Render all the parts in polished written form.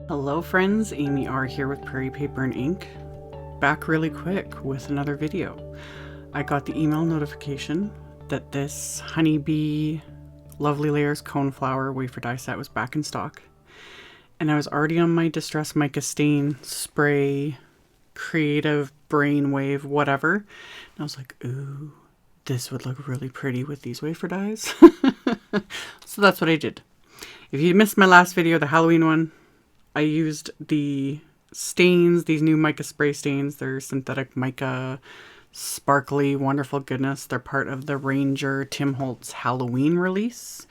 Hello friends, AmyR here with Prairie Paper and Ink, back really quick with another video. I got the email notification that this Honeybee Lovely Layers Coneflower wafer die set was back in stock, and I was already on my Distress Mica Stain Spray, Creative Brainwave, whatever, and I was like, ooh, this would look really pretty with these wafer dies. So that's what I did. If you missed my last video, the Halloween one, I used the stains, these new mica spray stains. They're synthetic mica, sparkly, wonderful goodness. They're part of the Ranger Tim Holtz Halloween release.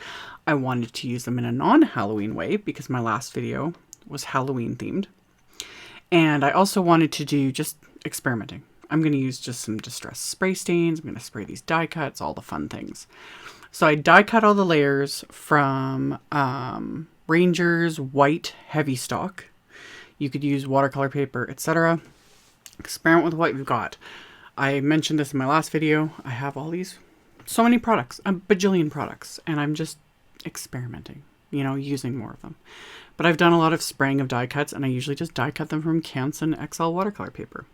I wanted to use them in a non-Halloween way because my last video was Halloween themed. And I also wanted to do just experimenting. I'm going to use just some distress spray stains. I'm going to spray these die cuts, all the fun things. So I die cut all the layers from Ranger's white heavy stock. You could use watercolor paper, etc. Experiment with what you've got. I mentioned this in my last video. I have all these, so many products, a bajillion products, and I'm just experimenting, you know, using more of them. But I've done a lot of spraying of die cuts, and I usually just die cut them from Canson XL watercolor paper.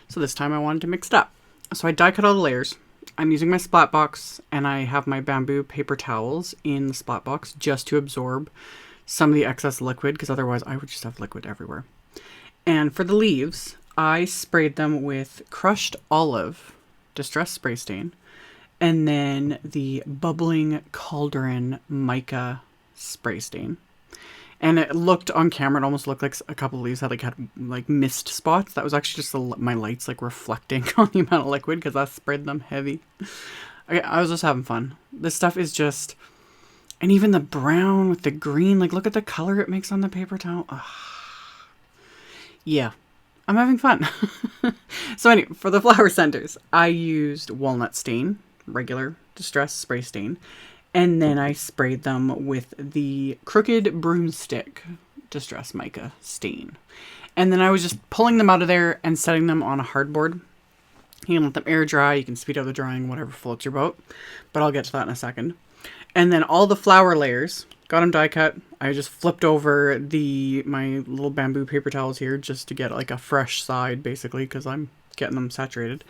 So this time I wanted to mix it up. So I die cut all the layers. I'm using my splat box, and I have my bamboo paper towels in the splat box just to absorb some of the excess liquid, because otherwise I would just have liquid everywhere. And for the leaves, I sprayed them with crushed olive distress spray stain, and then the bubbling cauldron mica spray stain. And it looked on camera, it almost looked like a couple of leaves had mist spots. That was actually just my lights like reflecting on the amount of liquid, because I sprayed them heavy. I was just having fun. This stuff is just, and even the brown with the green, like look at the color it makes on the paper towel. Ugh. Yeah, I'm having fun. So anyway, for the flower centers, I used walnut stain, regular distress spray stain. And then I sprayed them with the Crooked Broomstick Distress Mica stain. And then I was just pulling them out of there and setting them on a hardboard. You can let them air dry. You can speed up the drying, whatever floats your boat. But I'll get to that in a second. And then all the flower layers, got them die cut. I just flipped over my little bamboo paper towels here just to get like a fresh side, basically, because I'm getting them saturated.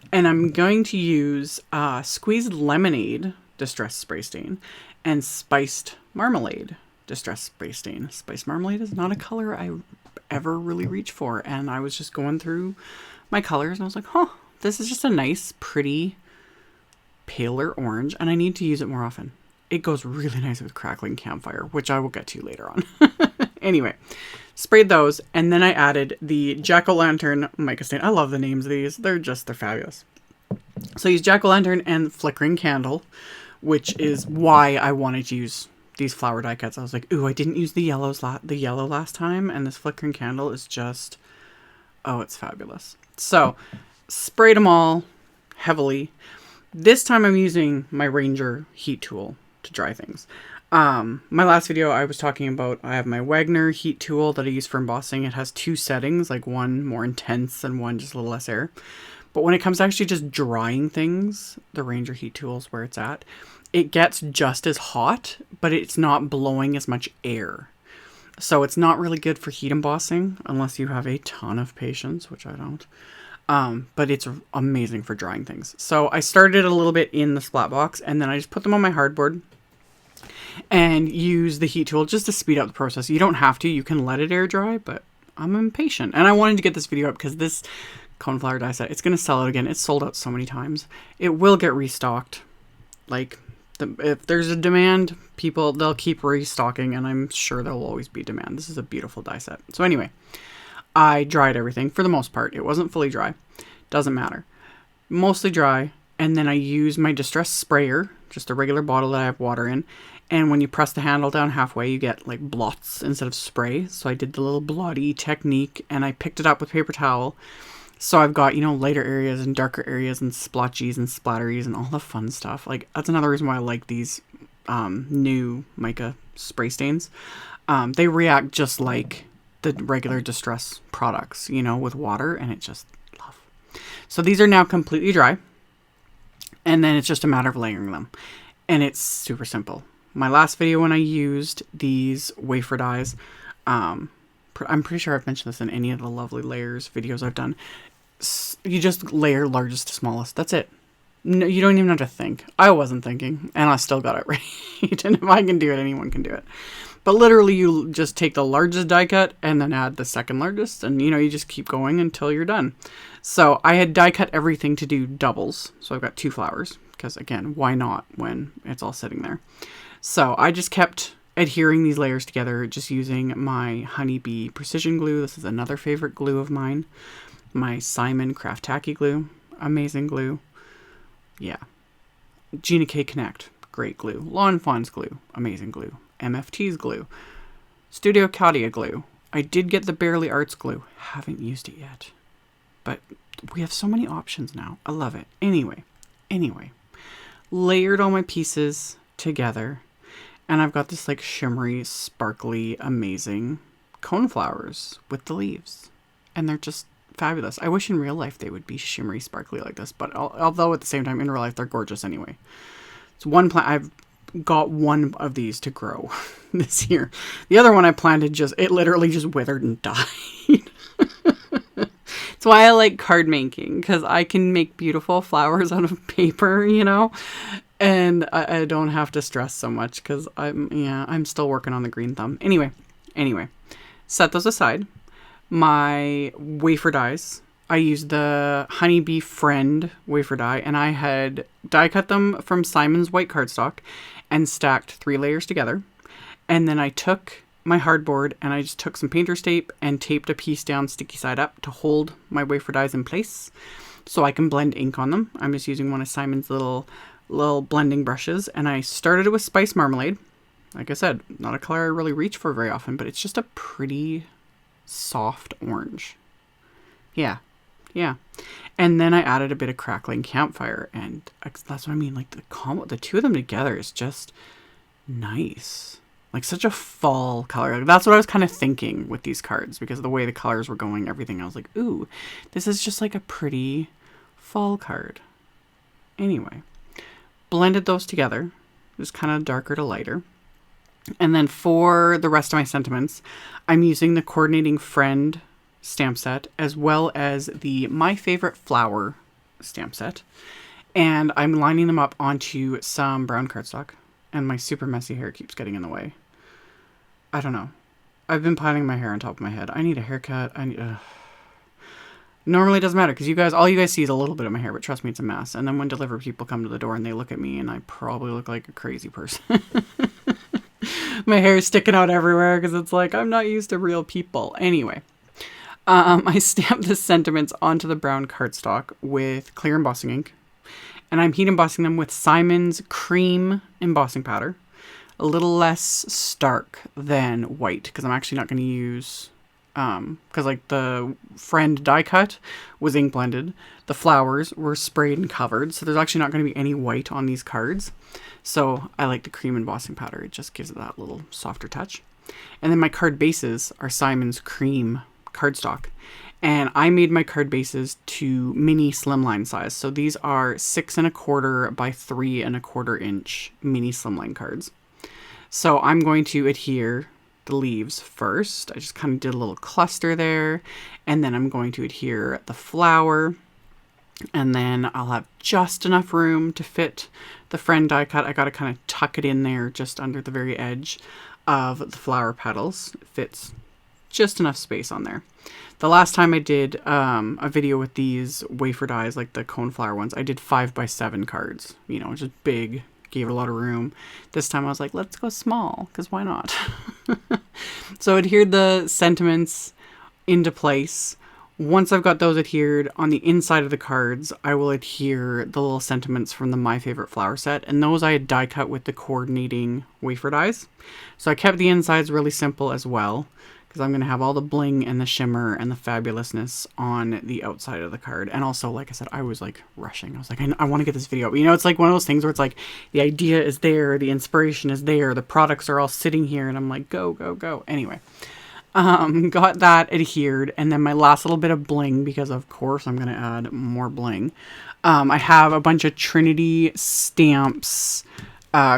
And I'm going to use squeezed lemonade distress spray stain and spiced marmalade distress spray stain. Spiced marmalade is not a color I ever really reach for, and I was just going through my colors and I was like, huh, this is just a nice pretty paler orange, and I need to use it more often. It goes really nice with crackling campfire, which I will get to later on. Anyway, sprayed those, and then I added the jack-o'-lantern mica stain. I love the names of these. They're fabulous. So I used jack-o'-lantern and flickering candle, which is why I wanted to use these flower die cuts. I was like, ooh, I didn't use the yellow last time, and this flickering candle is just, oh, it's fabulous. So, sprayed them all heavily. This time I'm using my Ranger heat tool to dry things. My last video I was talking about, I have my Wagner heat tool that I use for embossing. It has two settings, like one more intense and one just a little less air. But when it comes to actually just drying things, the Ranger heat tool is where it's at. It gets just as hot, but it's not blowing as much air. So it's not really good for heat embossing unless you have a ton of patience, which I don't. But it's amazing for drying things. So I started a little bit in the splat box, and then I just put them on my hardboard and use the heat tool just to speed up the process. You don't have to. You can let it air dry, but I'm impatient. And I wanted to get this video up because this Coneflower die set, it's going to sell out again. It's sold out so many times. It will get restocked. Like, if there's a demand, they'll keep restocking, and I'm sure there'll always be demand. This is a beautiful die set. So anyway, I dried everything for the most part. It wasn't fully dry. Doesn't matter. Mostly dry. And then I use my distress sprayer, just a regular bottle that I have water in. And when you press the handle down halfway, you get like blots instead of spray. So I did the little blotty technique, and I picked it up with paper towel. So I've got, you know, lighter areas and darker areas and splotchies and splatteries and all the fun stuff. Like, that's another reason why I like these new mica spray stains. They react just like the regular distress products, you know, with water, and it just love. So these are now completely dry, and then it's just a matter of layering them, and it's super simple. My last video when I used these wafer dies, I'm pretty sure I've mentioned this in any of the lovely layers videos I've done. You just layer largest to smallest. That's it. No, you don't even have to think. I wasn't thinking, and I still got it right. And if I can do it, anyone can do it. But literally, you just take the largest die cut and then add the second largest, and you just keep going until you're done. So I had die cut everything to do doubles. So I've got 2 flowers, because again, why not when it's all sitting there? So I just kept adhering these layers together, just using my Honeybee Precision Glue. This is another favorite glue of mine. My Simon Craft Tacky Glue, amazing glue. Yeah. Gina K Connect, great glue. Lawn Fawn's glue, amazing glue. MFT's glue. Studio Caudia glue. I did get the Barely Arts glue. Haven't used it yet. But we have so many options now. I love it. Anyway. Layered all my pieces together. And I've got this like shimmery, sparkly, amazing coneflowers with the leaves. And they're just fabulous. I wish in real life they would be shimmery, sparkly like this, but although at the same time in real life they're gorgeous anyway. It's one plant. I've got one of these to grow this year. The other one I planted it literally just withered and died. That's why I like card making, because I can make beautiful flowers out of paper, and I don't have to stress so much because I'm still working on the green thumb. Anyway, set those aside. My wafer dies, I used the Honeybee Friend wafer die, and I had die cut them from Simon's white cardstock and stacked 3 layers together. And then I took my hardboard and I just took some painter's tape and taped a piece down sticky side up to hold my wafer dies in place so I can blend ink on them. I'm just using one of Simon's little blending brushes, and I started it with Spice Marmalade. Like I said, not a color I really reach for very often, but it's just a pretty soft orange. Yeah. And then I added a bit of Crackling Campfire, and that's what I mean. Like the two of them together is just nice. Like such a fall color. Like, that's what I was kind of thinking with these cards, because of the way the colors were going, everything. I was like, ooh, this is just like a pretty fall card. Anyway, blended those together. Just kind of darker to lighter. And then for the rest of my sentiments, I'm using the Coordinating Friend stamp set, as well as the My Favorite Flower stamp set. And I'm lining them up onto some brown cardstock. And my super messy hair keeps getting in the way. I don't know. I've been piling my hair on top of my head. I need a haircut. Normally it doesn't matter, because all you guys see is a little bit of my hair, but trust me, it's a mess. And then when delivery people come to the door and they look at me, and I probably look like a crazy person. My hair is sticking out everywhere because it's like, I'm not used to real people. Anyway, I stamped the sentiments onto the brown cardstock with clear embossing ink. And I'm heat embossing them with Simon's cream embossing powder. A little less stark than white, because I'm actually not going to use... because like the Friend die cut was ink blended. The flowers were sprayed and covered. So there's actually not going to be any white on these cards. So I like the cream embossing powder. It just gives it that little softer touch. And then my card bases are Simon's cream cardstock. And I made my card bases to mini slimline size. So these are 6 1/4 by 3 1/4 inch mini slimline cards. So I'm going to adhere the leaves first. I just kind of did a little cluster there. And then I'm going to adhere the flower. And then I'll have just enough room to fit the Friend die cut. I got to kind of tuck it in there just under the very edge of the flower petals. It fits just enough space on there. The last time I did a video with these wafer dies, like the Coneflower ones, I did 5 by 7 cards, just big, gave it a lot of room. This time I was like, let's go small, because why not? So I adhered the sentiments into place. Once I've got those adhered on the inside of the cards, I will adhere the little sentiments from the My Favorite Flower set. And those I had die cut with the Coordinating wafer dies. So I kept the insides really simple as well, because I'm going to have all the bling and the shimmer and the fabulousness on the outside of the card. And also, like I said, I was like rushing. I was like, I want to get this video up. It's like one of those things where it's like the idea is there, the inspiration is there, the products are all sitting here, and I'm like, go, go, go. Anyway, got that adhered. And then my last little bit of bling, because of course I'm going to add more bling. I have a bunch of Trinity stamps,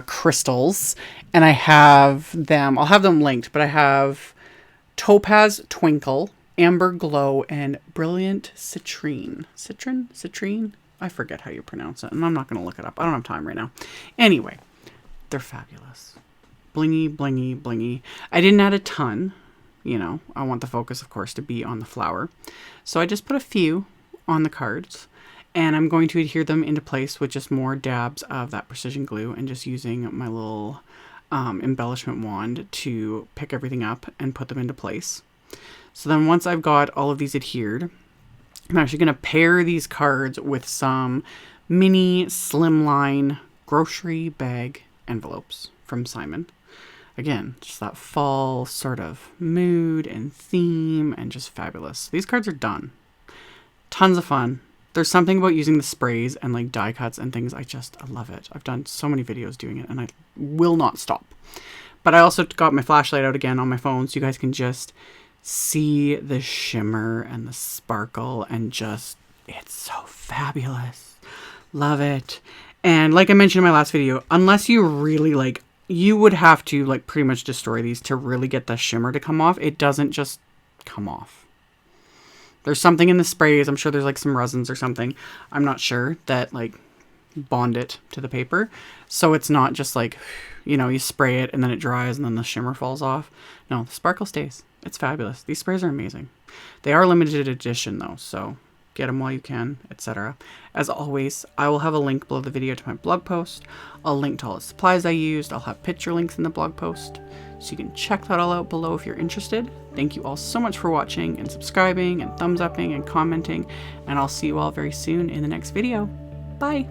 crystals, and I'll have them linked, but I have Topaz Twinkle, Amber Glow, and Brilliant Citrine. Citrine? I forget how you pronounce it, and I'm not going to look it up. I don't have time right now. Anyway, they're fabulous. Blingy, blingy, blingy. I didn't add a ton. You know, I want the focus, of course, to be on the flower. So I just put a few on the cards, and I'm going to adhere them into place with just more dabs of that precision glue and just using my little embellishment wand to pick everything up and put them into place. So then once I've got all of these adhered, I'm actually going to pair these cards with some mini slimline grocery bag envelopes from Simon. Again, just that fall sort of mood and theme and just fabulous. These cards are done. Tons of fun. There's something about using the sprays and like die cuts and things. I love it. I've done so many videos doing it and I will not stop. But I also got my flashlight out again on my phone so you guys can just see the shimmer and the sparkle and just, it's so fabulous. Love it. And like I mentioned in my last video, unless you really like, you would have to like pretty much destroy these to really get the shimmer to come off. It doesn't just come off. There's something in the sprays. I'm sure there's like some resins or something. I'm not sure that like bond it to the paper. So it's not just like, you know, you spray it and then it dries and then the shimmer falls off. No, the sparkle stays. It's fabulous. These sprays are amazing. They are limited edition though, so get them while you can, etc. As always, I will have a link below the video to my blog post. I'll link to all the supplies I used. I'll have picture links in the blog post, so you can check that all out below if you're interested. Thank you all so much for watching and subscribing and thumbs upping and commenting, and I'll see you all very soon in the next video. Bye!